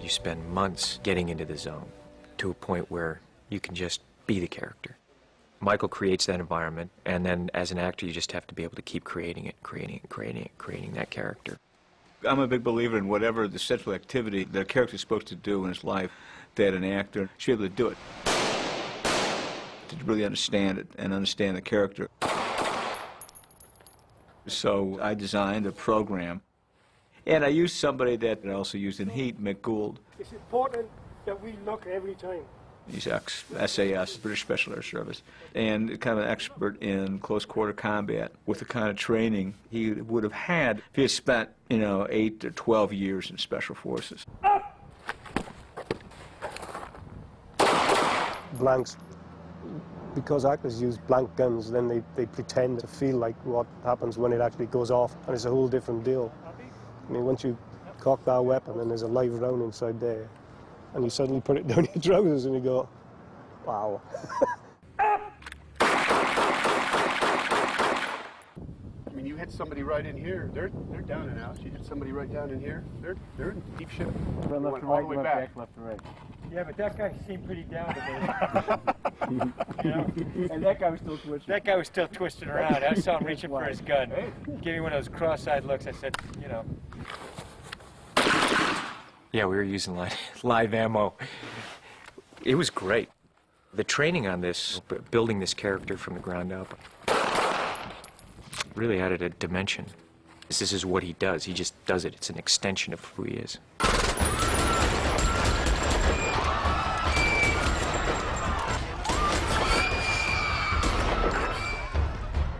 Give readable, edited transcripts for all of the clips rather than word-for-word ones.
you spend months getting into the zone to a point where you can just be the character. Michael creates that environment, and then as an actor, you just have to be able to keep creating it, creating that character. I'm a big believer in whatever the central activity that a character is supposed to do in his life, that an actor should be able to do it, to really understand it and understand the character. So I designed a program, and I used somebody that I also used in Heat, Mick Gould. It's important that we look every time. He's ex-SAS, British Special Air Service, and kind of an expert in close-quarter combat with the kind of training he would have had if he had spent, 8 or 12 years in Special Forces. Blanks. Because actors use blank guns, then they pretend to feel like what happens when it actually goes off, and it's a whole different deal. I mean, once you cock that weapon and there's a live round inside there, and you suddenly put it down your trousers and you go, wow. I mean, you hit somebody right in here, they're down and out. You hit somebody right down in here, they're in deep shit. Run left to right, all the way back, left to right. Yeah, but that guy seemed pretty down today. And that guy was still twitching. That guy was still twisting around. I saw him reaching for his gun. Gave me one of those cross-eyed looks. I said, Yeah, we were using live ammo. It was great. The training on this, building this character from the ground up, really added a dimension. This is what he does. He just does it. It's an extension of who he is.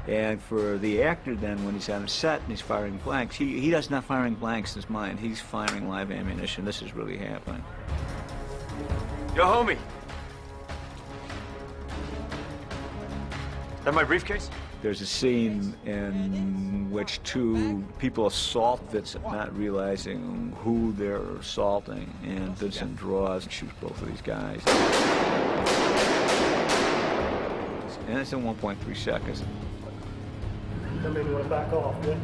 And for the actor then, when he's on a set and he's firing blanks, he does not firing blanks in his mind. He's firing live ammunition. This is really happening. Yo, homie. Is that my briefcase? There's a scene in which two people assault Vincent, not realizing who they're assaulting, and Vincent draws and shoots both of these guys. And it's in 1.3 seconds. I maybe want to back off, yeah?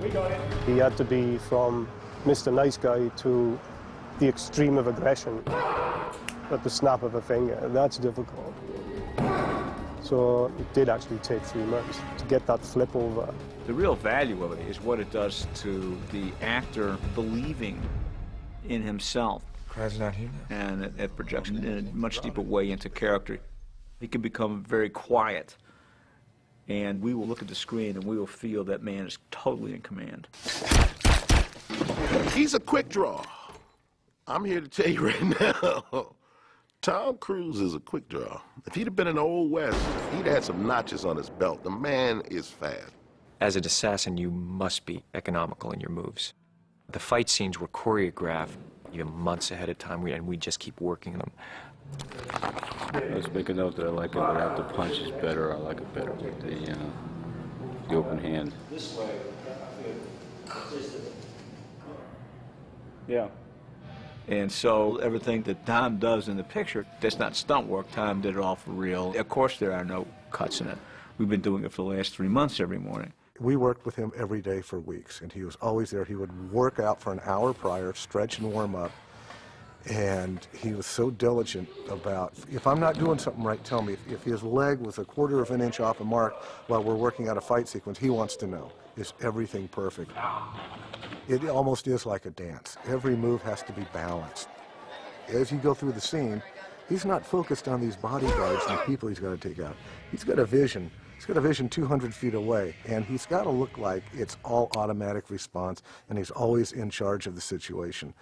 We got it. He had to be from Mr. Nice Guy to the extreme of aggression at the snap of a finger. That's difficult. So it did actually take 3 months to get that flip over. The real value of it is what it does to the actor believing in himself. Cry's not here now. And it projects in a much deeper way into character. He can become very quiet. And we will look at the screen and we will feel that man is totally in command. He's a quick draw. I'm here to tell you right now, Tom Cruise is a quick draw. If he'd have been in the Old West, he'd had some notches on his belt. The man is fast. As an assassin, you must be economical in your moves. The fight scenes were choreographed months ahead of time, and we just keep working them. Let's make a note that I like it without the punches better. I like it better with the open hand. This way. Yeah. And so everything that Tom does in the picture, that's not stunt work. Tom did it all for real. Of course, there are no cuts in it. We've been doing it for the last 3 months every morning. We worked with him every day for weeks, and he was always there. He would work out for an hour prior, stretch and warm up. And he was so diligent about, if I'm not doing something right, tell me. If his leg was a quarter of an inch off a mark while we're working out a fight sequence, he wants to know, is everything perfect? It almost is like a dance. Every move has to be balanced. As you go through the scene, he's not focused on these bodyguards and the people he's got to take out. He's got a vision. He's got a vision 200 feet away, and he's got to look like it's all automatic response, and he's always in charge of the situation.